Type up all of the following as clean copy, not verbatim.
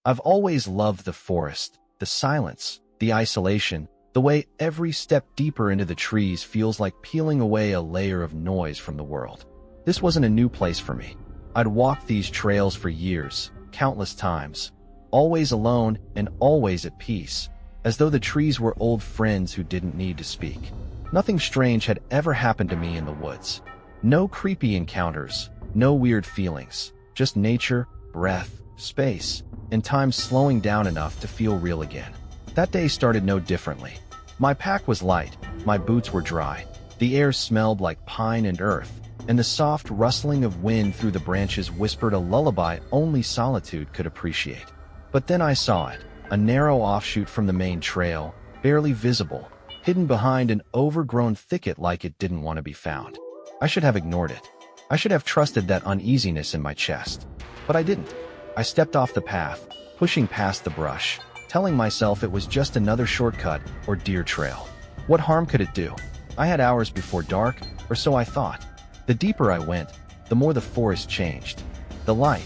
I've always loved the forest, the silence, the isolation, the way every step deeper into the trees feels like peeling away a layer of noise from the world. This wasn't a new place for me. I'd walked these trails for years, countless times, always alone and always at peace, as though the trees were old friends who didn't need to speak. Nothing strange had ever happened to me in the woods. No creepy encounters, no weird feelings, just nature, breath, space, and time slowing down enough to feel real again. That day started no differently. My pack was light, my boots were dry, the air smelled like pine and earth, and the soft rustling of wind through the branches whispered a lullaby only solitude could appreciate. But then I saw it, a narrow offshoot from the main trail, barely visible, hidden behind an overgrown thicket like it didn't want to be found. I should have ignored it. I should have trusted that uneasiness in my chest. But I didn't. I stepped off the path, pushing past the brush, telling myself it was just another shortcut or deer trail. What harm could it do? I had hours before dark, or so I thought. The deeper I went, the more the forest changed. The light,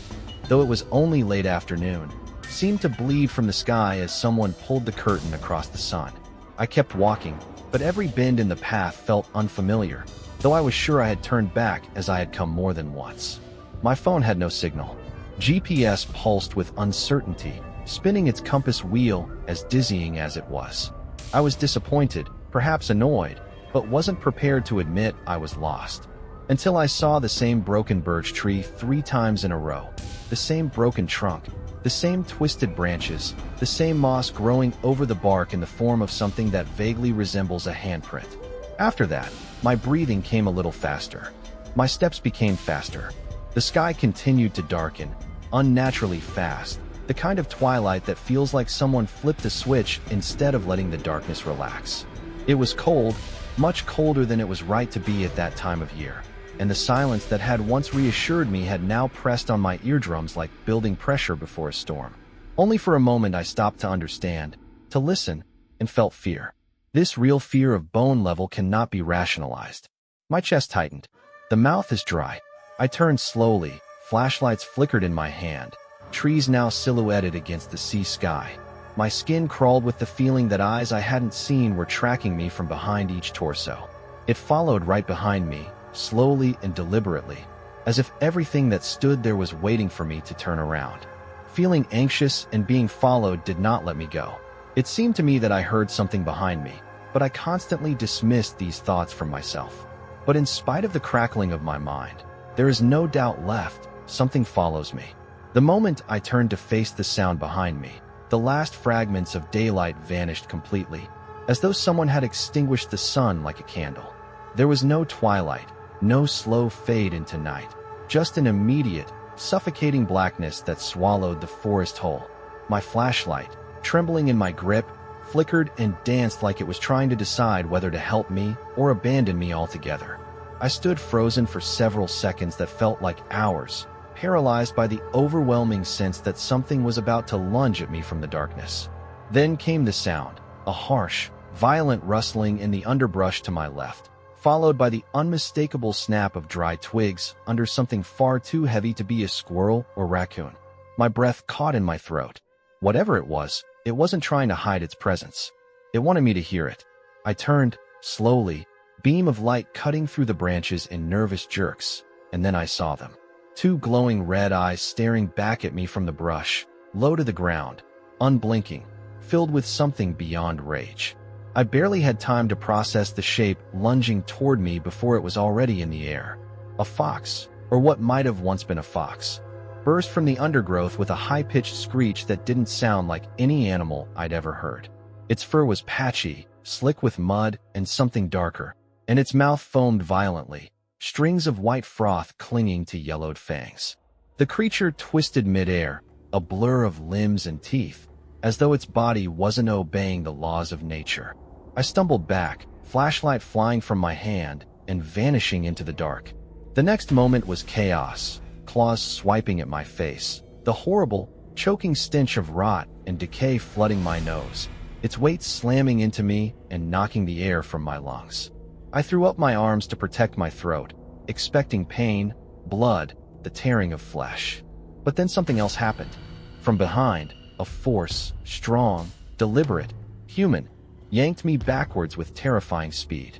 though it was only late afternoon, seemed to bleed from the sky as someone pulled the curtain across the sun. I kept walking, but every bend in the path felt unfamiliar, though I was sure I had turned back as I had come more than once. My phone had no signal. GPS pulsed with uncertainty, spinning its compass wheel as dizzying as it was. I was disappointed, perhaps annoyed, but wasn't prepared to admit I was lost. Until I saw the same broken birch tree 3 times in a row, the same broken trunk, the same twisted branches, the same moss growing over the bark in the form of something that vaguely resembles a handprint. After that, my breathing came a little faster. My steps became faster. The sky continued to darken, unnaturally fast, the kind of twilight that feels like someone flipped a switch instead of letting the darkness relax. It was cold, much colder than it was right to be at that time of year, and the silence that had once reassured me had now pressed on my eardrums like building pressure before a storm. Only for a moment I stopped to understand, to listen, and felt fear. This real fear of bone level cannot be rationalized. My chest tightened. The mouth is dry. I turned slowly, flashlights flickered in my hand, trees now silhouetted against the sea sky. My skin crawled with the feeling that eyes I hadn't seen were tracking me from behind each torso. It followed right behind me, slowly and deliberately, as if everything that stood there was waiting for me to turn around. Feeling anxious and being followed did not let me go. It seemed to me that I heard something behind me, but I constantly dismissed these thoughts from myself. But in spite of the crackling of my mind, there is no doubt left, something follows me. The moment I turned to face the sound behind me, the last fragments of daylight vanished completely, as though someone had extinguished the sun like a candle. There was no twilight, no slow fade into night, just an immediate, suffocating blackness that swallowed the forest whole. My flashlight, trembling in my grip, flickered and danced like it was trying to decide whether to help me or abandon me altogether. I stood frozen for several seconds that felt like hours, paralyzed by the overwhelming sense that something was about to lunge at me from the darkness. Then came the sound, a harsh, violent rustling in the underbrush to my left, followed by the unmistakable snap of dry twigs under something far too heavy to be a squirrel or raccoon. My breath caught in my throat. Whatever it wasn't trying to hide its presence. It wanted me to hear it. I turned, slowly, beam of light cutting through the branches in nervous jerks, and then I saw them. 2 glowing red eyes staring back at me from the brush, low to the ground, unblinking, filled with something beyond rage. I barely had time to process the shape lunging toward me before it was already in the air. A fox, or what might have once been a fox, burst from the undergrowth with a high-pitched screech that didn't sound like any animal I'd ever heard. Its fur was patchy, slick with mud and something darker, and its mouth foamed violently, strings of white froth clinging to yellowed fangs. The creature twisted midair, a blur of limbs and teeth, as though its body wasn't obeying the laws of nature. I stumbled back, flashlight flying from my hand and vanishing into the dark. The next moment was chaos, claws swiping at my face, the horrible, choking stench of rot and decay flooding my nose, its weight slamming into me and knocking the air from my lungs. I threw up my arms to protect my throat, expecting pain, blood, the tearing of flesh. But then something else happened. From behind, A force, strong, deliberate, human, yanked me backwards with terrifying speed.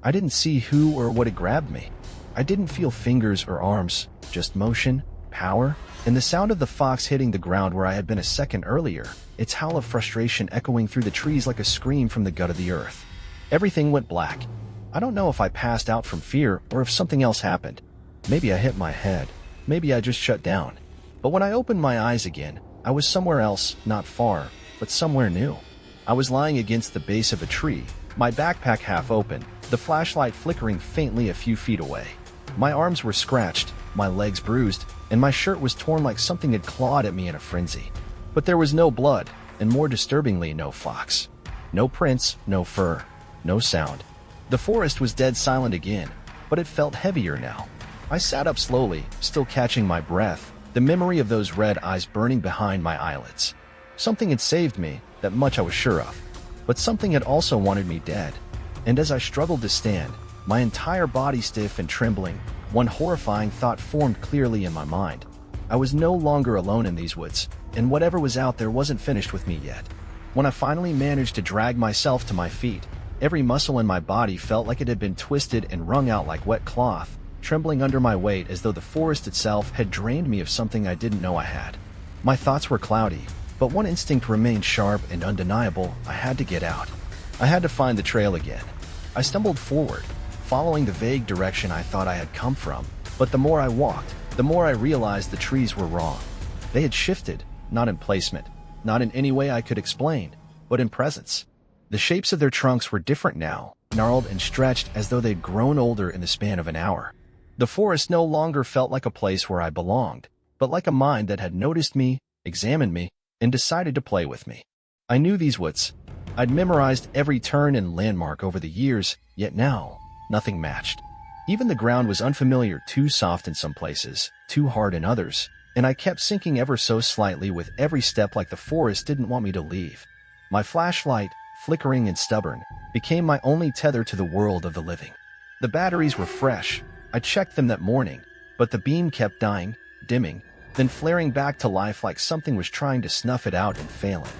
I didn't see who or what had grabbed me. I didn't feel fingers or arms, just motion, power, and the sound of the fox hitting the ground where I had been a second earlier, its howl of frustration echoing through the trees like a scream from the gut of the earth. Everything went black. I don't know if I passed out from fear or if something else happened. Maybe I hit my head. Maybe I just shut down. But when I opened my eyes again, I was somewhere else, not far, but somewhere new. I was lying against the base of a tree, my backpack half open, the flashlight flickering faintly a few feet away. My arms were scratched, my legs bruised, and my shirt was torn like something had clawed at me in a frenzy. But there was no blood, and more disturbingly, no fox. No prints, no fur, no sound. The forest was dead silent again, but it felt heavier now. I sat up slowly, still catching my breath, the memory of those red eyes burning behind my eyelids. Something had saved me, that much I was sure of. But something had also wanted me dead. And as I struggled to stand, my entire body stiff and trembling, one horrifying thought formed clearly in my mind. I was no longer alone in these woods, and whatever was out there wasn't finished with me yet. When I finally managed to drag myself to my feet, every muscle in my body felt like it had been twisted and wrung out like wet cloth, trembling under my weight as though the forest itself had drained me of something I didn't know I had. My thoughts were cloudy, but one instinct remained sharp and undeniable. I had to get out. I had to find the trail again. I stumbled forward, following the vague direction I thought I had come from, but the more I walked, the more I realized the trees were wrong. They had shifted, not in placement, not in any way I could explain, but in presence. The shapes of their trunks were different now, gnarled and stretched as though they'd grown older in the span of an hour. The forest no longer felt like a place where I belonged, but like a mind that had noticed me, examined me, and decided to play with me. I knew these woods. I'd memorized every turn and landmark over the years, yet now, nothing matched. Even the ground was unfamiliar, too soft in some places, too hard in others, and I kept sinking ever so slightly with every step like the forest didn't want me to leave. My flashlight, flickering and stubborn, became my only tether to the world of the living. The batteries were fresh. I checked them that morning, but the beam kept dying, dimming, then flaring back to life like something was trying to snuff it out and failing.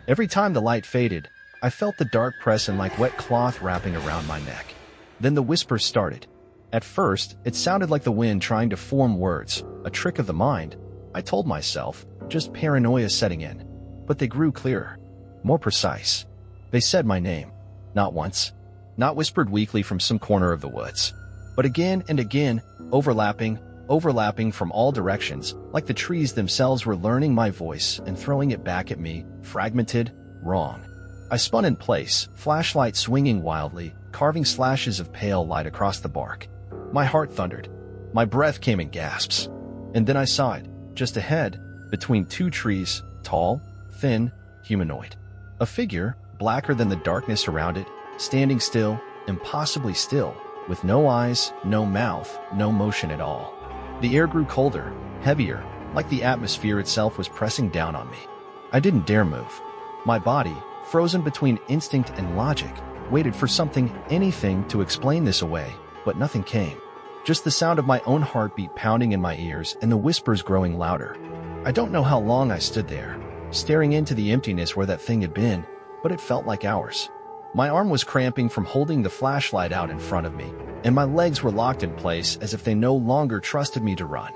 Every time the light faded, I felt the dark press in like wet cloth wrapping around my neck. Then the whispers started. At first, it sounded like the wind trying to form words, a trick of the mind, I told myself, just paranoia setting in. But they grew clearer, more precise. They said my name. Not once. Not whispered weakly from some corner of the woods. But again and again, overlapping from all directions, like the trees themselves were learning my voice and throwing it back at me, fragmented, wrong. I spun in place, flashlight swinging wildly, carving slashes of pale light across the bark. My heart thundered. My breath came in gasps. And then I saw it, just ahead, between two trees, tall, thin, humanoid. A figure, blacker than the darkness around it, standing still, impossibly still, with no eyes, no mouth, no motion at all. The air grew colder, heavier, like the atmosphere itself was pressing down on me. I didn't dare move. My body, frozen between instinct and logic, waited for something, anything, to explain this away, but nothing came. Just the sound of my own heartbeat pounding in my ears and the whispers growing louder. I don't know how long I stood there, staring into the emptiness where that thing had been, but it felt like hours. My arm was cramping from holding the flashlight out in front of me, and my legs were locked in place as if they no longer trusted me to run.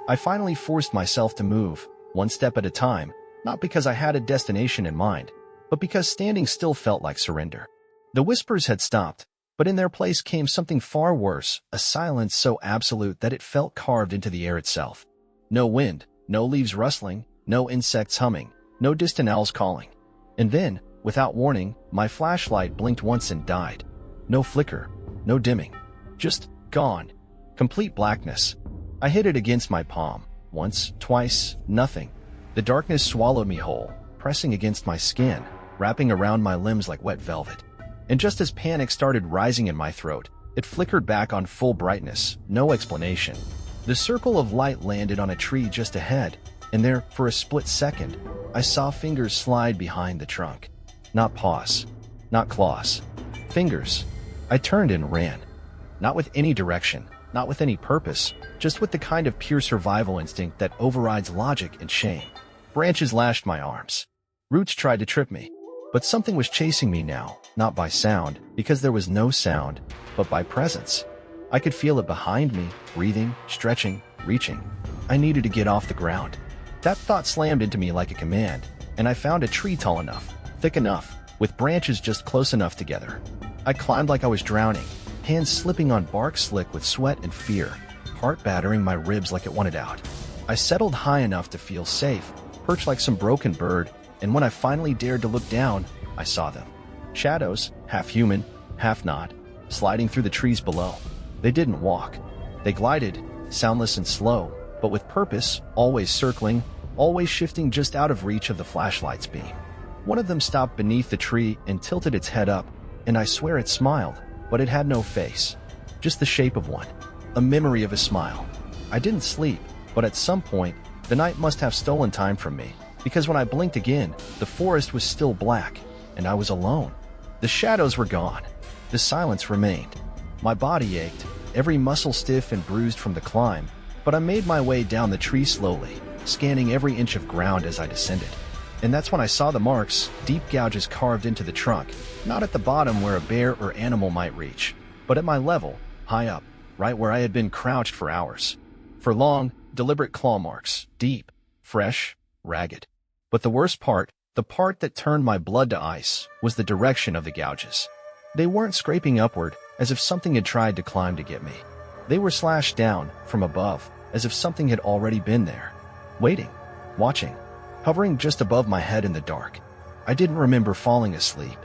I finally forced myself to move, one step at a time, not because I had a destination in mind, but because standing still felt like surrender. The whispers had stopped, but in their place came something far worse, a silence so absolute that it felt carved into the air itself. No wind, no leaves rustling, no insects humming, no distant owls calling. And then, without warning, my flashlight blinked once and died. No flicker, no dimming. Just gone. Complete blackness. I hit it against my palm. Once, twice, nothing. The darkness swallowed me whole, pressing against my skin, wrapping around my limbs like wet velvet. And just as panic started rising in my throat, it flickered back on full brightness, no explanation. The circle of light landed on a tree just ahead, and there, for a split second, I saw fingers slide behind the trunk. Not paws, not claws, fingers. I turned and ran. Not with any direction, not with any purpose, just with the kind of pure survival instinct that overrides logic and shame. Branches lashed my arms. Roots tried to trip me. But something was chasing me now, not by sound, because there was no sound, but by presence. I could feel it behind me, breathing, stretching, reaching. I needed to get off the ground. That thought slammed into me like a command, and I found a tree tall enough, thick enough, with branches just close enough together. I climbed like I was drowning, hands slipping on bark slick with sweat and fear, heart battering my ribs like it wanted out. I settled high enough to feel safe, perched like some broken bird, and when I finally dared to look down, I saw them. Shadows, half human, half not, sliding through the trees below. They didn't walk. They glided, soundless and slow, but with purpose, always circling, always shifting just out of reach of the flashlight's beam. One of them stopped beneath the tree and tilted its head up, and I swear it smiled, but it had no face. Just the shape of one. A memory of a smile. I didn't sleep, but at some point, the night must have stolen time from me, because when I blinked again, the forest was still black, and I was alone. The shadows were gone. The silence remained. My body ached, every muscle stiff and bruised from the climb, but I made my way down the tree slowly, scanning every inch of ground as I descended. And that's when I saw the marks, deep gouges carved into the trunk, not at the bottom where a bear or animal might reach, but at my level, high up, right where I had been crouched for hours. For long, deliberate claw marks, deep, fresh, ragged. But the worst part, the part that turned my blood to ice, was the direction of the gouges. They weren't scraping upward, as if something had tried to climb to get me. They were slashed down, from above, as if something had already been there. Waiting, watching, hovering just above my head in the dark. I didn't remember falling asleep.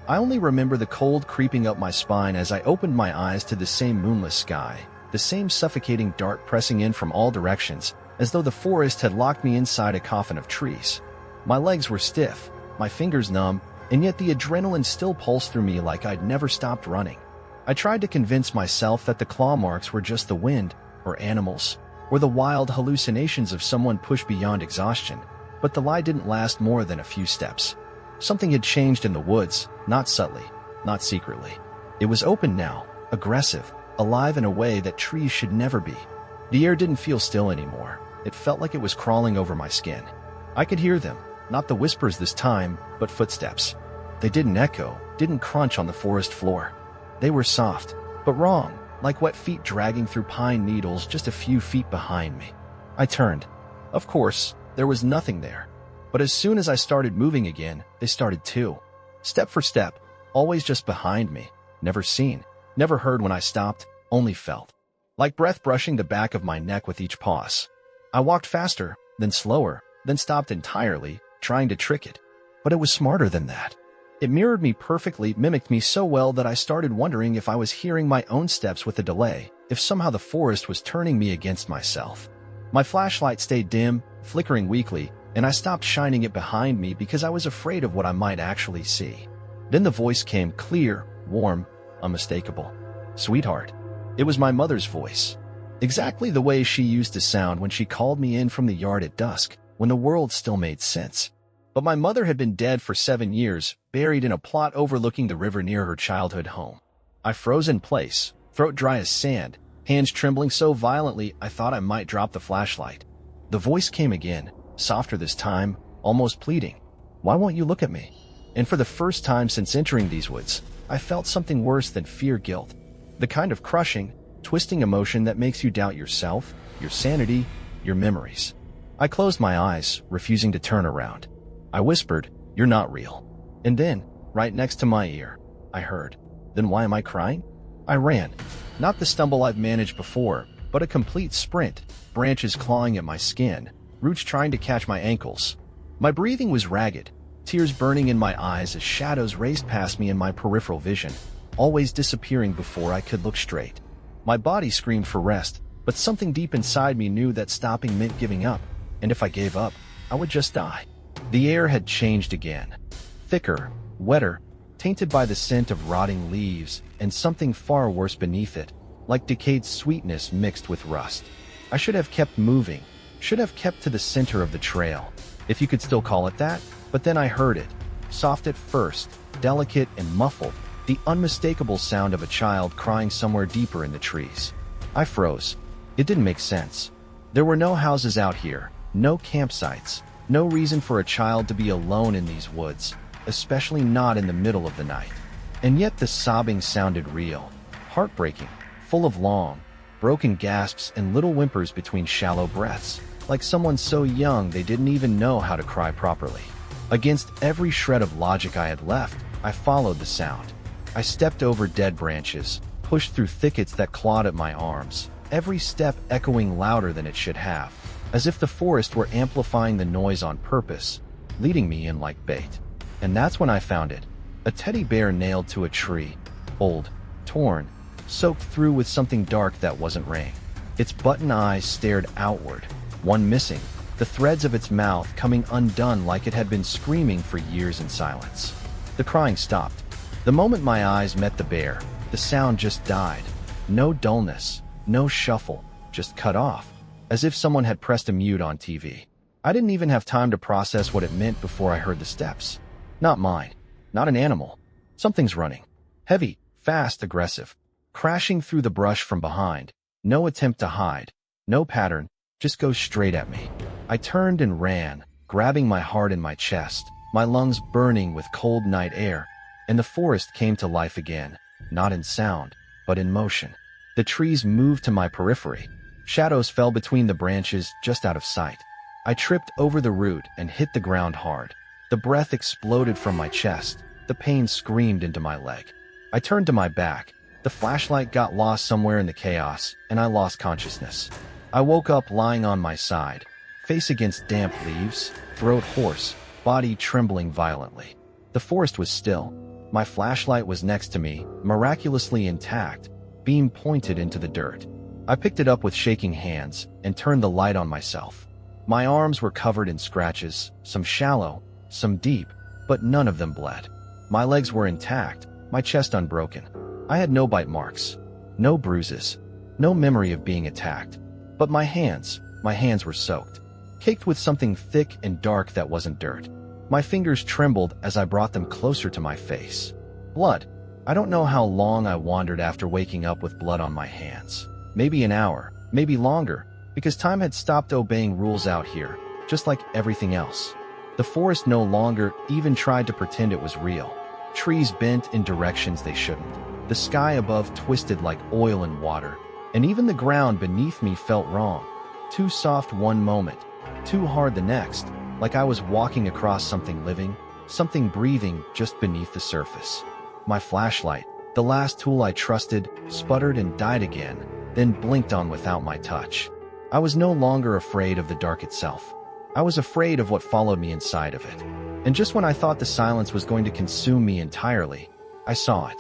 I only remember the cold creeping up my spine as I opened my eyes to the same moonless sky, the same suffocating dark pressing in from all directions, as though the forest had locked me inside a coffin of trees. My legs were stiff, my fingers numb, and yet the adrenaline still pulsed through me like I'd never stopped running. I tried to convince myself that the claw marks were just the wind, or animals, or the wild hallucinations of someone pushed beyond exhaustion, but the lie didn't last more than a few steps. Something had changed in the woods, not subtly, not secretly. It was open now, aggressive, alive in a way that trees should never be. The air didn't feel still anymore. It felt like it was crawling over my skin. I could hear them, not the whispers this time, but footsteps. They didn't echo, didn't crunch on the forest floor. They were soft, but wrong, like wet feet dragging through pine needles just a few feet behind me. I turned. Of course, there was nothing there. But as soon as I started moving again, they started too. Step for step, always just behind me, never seen, never heard when I stopped, only felt. Like breath brushing the back of my neck with each pause. I walked faster, then slower, then stopped entirely, trying to trick it. But it was smarter than that. It mirrored me perfectly, mimicked me so well that I started wondering if I was hearing my own steps with a delay, if somehow the forest was turning me against myself. My flashlight stayed dim, flickering weakly, and I stopped shining it behind me because I was afraid of what I might actually see. Then the voice came clear, warm, unmistakable. Sweetheart. It was my mother's voice. Exactly the way she used to sound when she called me in from the yard at dusk, when the world still made sense. But my mother had been dead for 7 years, buried in a plot overlooking the river near her childhood home. I froze in place, throat dry as sand, hands trembling so violently I thought I might drop the flashlight. The voice came again, softer this time, almost pleading. Why won't you look at me? And for the first time since entering these woods, I felt something worse than fear-guilt. The kind of crushing, twisting emotion that makes you doubt yourself, your sanity, your memories. I closed my eyes, refusing to turn around. I whispered, "You're not real." And then, right next to my ear, I heard, "Then why am I crying?" I ran. Not the stumble I've managed before, but a complete sprint, branches clawing at my skin, roots trying to catch my ankles. My breathing was ragged, tears burning in my eyes as shadows raced past me in my peripheral vision, always disappearing before I could look straight. My body screamed for rest, but something deep inside me knew that stopping meant giving up, and if I gave up, I would just die. The air had changed again. Thicker, wetter, tainted by the scent of rotting leaves, and something far worse beneath it, like decayed sweetness mixed with rust. I should have kept moving, should have kept to the center of the trail, if you could still call it that, but then I heard it, soft at first, delicate and muffled, the unmistakable sound of a child crying somewhere deeper in the trees. I froze. It didn't make sense. There were no houses out here, no campsites, No reason for a child to be alone in these woods, especially not in the middle of the night. And yet the sobbing sounded real, heartbreaking, full of long, broken gasps and little whimpers between shallow breaths, like someone so young they didn't even know how to cry properly. Against every shred of logic I had left, I followed the sound. I stepped over dead branches, pushed through thickets that clawed at my arms, every step echoing louder than it should have, as if the forest were amplifying the noise on purpose, leading me in like bait. And that's when I found it. A teddy bear nailed to a tree, old, torn, soaked through with something dark that wasn't rain. Its button eyes stared outward, one missing, the threads of its mouth coming undone like it had been screaming for years in silence. The crying stopped. The moment my eyes met the bear, the sound just died. No dullness, no shuffle, just cut off, as if someone had pressed a mute on TV. I didn't even have time to process what it meant before I heard the steps. Not mine, not an animal. Something's running. Heavy, fast, aggressive. Crashing through the brush from behind. No attempt to hide. No pattern. Just goes straight at me. I turned and ran, grabbing my heart in my chest, my lungs burning with cold night air, and the forest came to life again, not in sound, but in motion. The trees moved to my periphery. Shadows fell between the branches just out of sight. I tripped over the root and hit the ground hard. The breath exploded from my chest. The pain screamed into my leg. I turned to my back. The flashlight got lost somewhere in the chaos, and I lost consciousness. I woke up lying on my side, face against damp leaves, throat hoarse, body trembling violently. The forest was still. My flashlight was next to me, miraculously intact, beam pointed into the dirt. I picked it up with shaking hands and turned the light on myself. My arms were covered in scratches, some shallow, some deep, but none of them bled. My legs were intact, my chest unbroken. I had no bite marks, no bruises, no memory of being attacked. But my hands were soaked, caked with something thick and dark that wasn't dirt. My fingers trembled as I brought them closer to my face. Blood. I don't know how long I wandered after waking up with blood on my hands. Maybe an hour, maybe longer, because time had stopped obeying rules out here, just like everything else. The forest no longer even tried to pretend it was real. Trees bent in directions they shouldn't. The sky above twisted like oil and water, and even the ground beneath me felt wrong. Too soft one moment, too hard the next, like I was walking across something living, something breathing just beneath the surface. My flashlight, the last tool I trusted, sputtered and died again, then blinked on without my touch. I was no longer afraid of the dark itself. I was afraid of what followed me inside of it. And just when I thought the silence was going to consume me entirely, I saw it.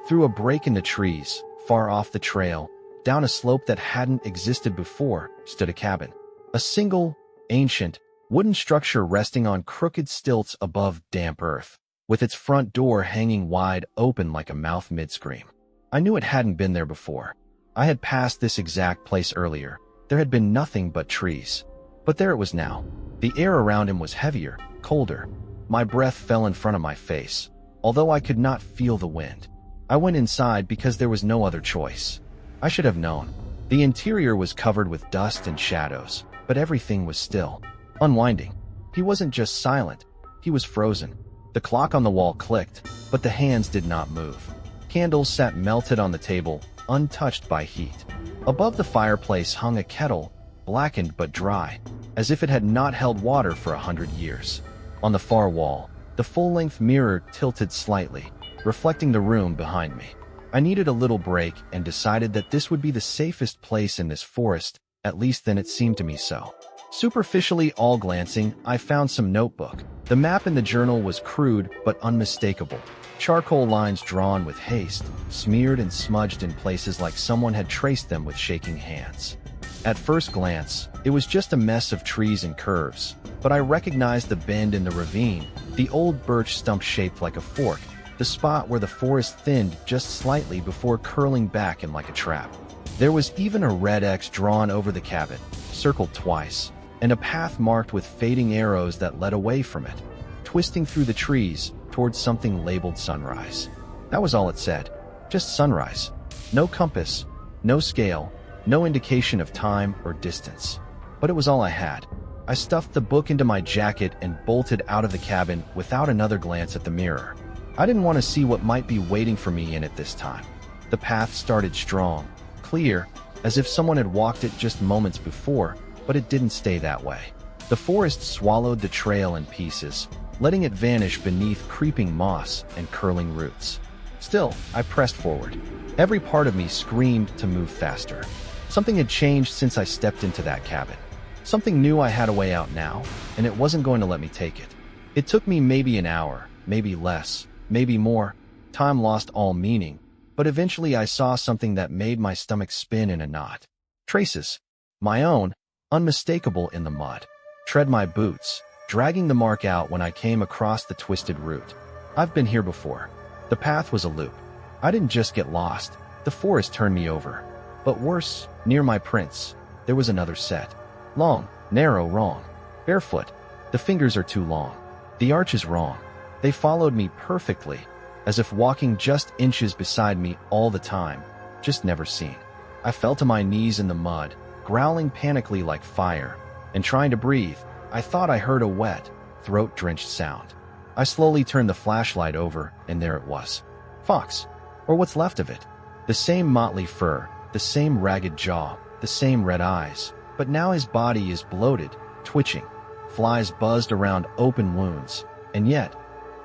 Through a break in the trees, far off the trail, down a slope that hadn't existed before, stood a cabin. A single, ancient, wooden structure resting on crooked stilts above damp earth, with its front door hanging wide open like a mouth mid-scream. I knew it hadn't been there before. I had passed this exact place earlier. There had been nothing but trees. But there it was now. The air around him was heavier, colder. My breath fell in front of my face, although I could not feel the wind. I went inside because there was no other choice. I should have known. The interior was covered with dust and shadows, but everything was still, unwinding. He wasn't just silent, he was frozen. The clock on the wall clicked, but the hands did not move. Candles sat melted on the table, untouched by heat. Above the fireplace hung a kettle, blackened but dry, as if it had not held water for 100 years. On the far wall, the full-length mirror tilted slightly, reflecting the room behind me. I needed a little break and decided that this would be the safest place in this forest, at least then it seemed to me so. Superficially all glancing, I found some notebook. The map in the journal was crude but unmistakable. Charcoal lines drawn with haste, smeared and smudged in places like someone had traced them with shaking hands. At first glance, it was just a mess of trees and curves, but I recognized the bend in the ravine, the old birch stump shaped like a fork, the spot where the forest thinned just slightly before curling back in like a trap. There was even a red X drawn over the cabin, circled twice, and a path marked with fading arrows that led away from it, twisting through the trees towards something labeled sunrise. That was all it said. Just sunrise. No compass, no scale, no indication of time or distance. But it was all I had. I stuffed the book into my jacket and bolted out of the cabin without another glance at the mirror. I didn't want to see what might be waiting for me in it this time. The path started strong, clear, as if someone had walked it just moments before, but it didn't stay that way. The forest swallowed the trail in pieces, letting it vanish beneath creeping moss and curling roots. Still, I pressed forward. Every part of me screamed to move faster. Something had changed since I stepped into that cabin. Something knew I had a way out now, and it wasn't going to let me take it. It took me maybe an hour, maybe less, maybe more. Time lost all meaning, but eventually I saw something that made my stomach spin in a knot. Traces. My own, unmistakable in the mud. Tread my boots, dragging the mark out when I came across the twisted route. I've been here before. The path was a loop. I didn't just get lost. The forest turned me over. But worse, near my prints, there was another set. Long, narrow, wrong. Barefoot. The fingers are too long. The arch is wrong. They followed me perfectly, as if walking just inches beside me all the time, just never seen. I fell to my knees in the mud, growling panically like fire, and trying to breathe. I thought I heard a wet, throat-drenched sound. I slowly turned the flashlight over, and there it was. Fox, or what's left of it. The same motley fur, the same ragged jaw, the same red eyes, but now his body is bloated, twitching. Flies buzzed around open wounds, and yet,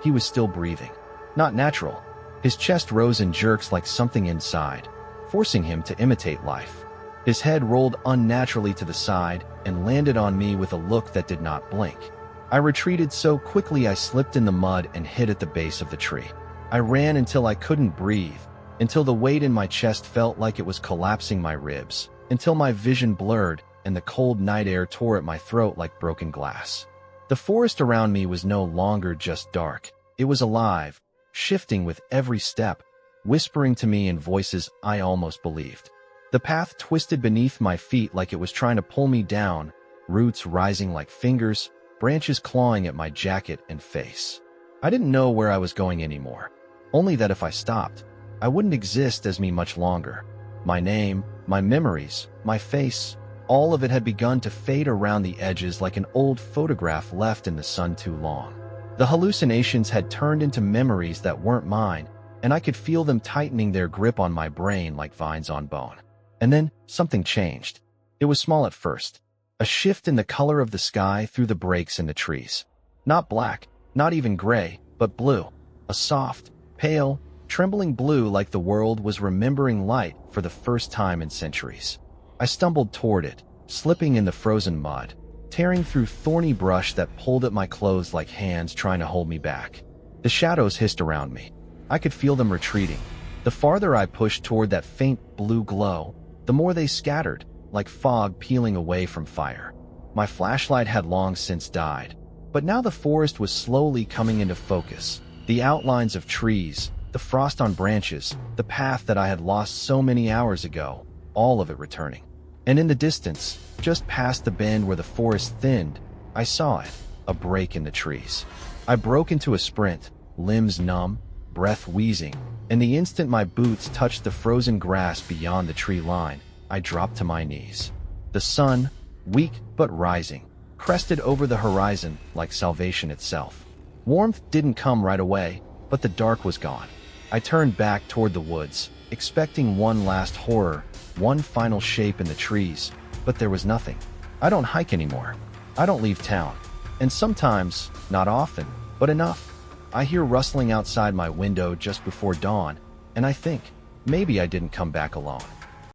he was still breathing. Not natural. His chest rose in jerks like something inside, forcing him to imitate life. His head rolled unnaturally to the side and landed on me with a look that did not blink. I retreated so quickly I slipped in the mud and hid at the base of the tree. I ran until I couldn't breathe, until the weight in my chest felt like it was collapsing my ribs, until my vision blurred and the cold night air tore at my throat like broken glass. The forest around me was no longer just dark. It was alive, shifting with every step, whispering to me in voices I almost believed. The path twisted beneath my feet like it was trying to pull me down, roots rising like fingers, branches clawing at my jacket and face. I didn't know where I was going anymore, only that if I stopped, I wouldn't exist as me much longer. My name, my memories, my face, all of it had begun to fade around the edges like an old photograph left in the sun too long. The hallucinations had turned into memories that weren't mine, and I could feel them tightening their grip on my brain like vines on bone. And then something changed. It was small at first. A shift in the color of the sky through the breaks in the trees. Not black, not even gray, but blue. A soft, pale, trembling blue like the world was remembering light for the first time in centuries. I stumbled toward it, slipping in the frozen mud, tearing through thorny brush that pulled at my clothes like hands trying to hold me back. The shadows hissed around me. I could feel them retreating. The farther I pushed toward that faint blue glow, the more they scattered, like fog peeling away from fire. My flashlight had long since died, but now the forest was slowly coming into focus. The outlines of trees, the frost on branches, the path that I had lost so many hours ago, all of it returning. And in the distance, just past the bend where the forest thinned, I saw it, a break in the trees. I broke into a sprint, limbs numb, breath wheezing, and the instant my boots touched the frozen grass beyond the tree line, I dropped to my knees. The sun, weak but rising, crested over the horizon like salvation itself. Warmth didn't come right away, but the dark was gone. I turned back toward the woods, expecting one last horror, one final shape in the trees, but there was nothing. I don't hike anymore. I don't leave town. And sometimes, not often, but enough, I hear rustling outside my window just before dawn, and I think, maybe I didn't come back alone.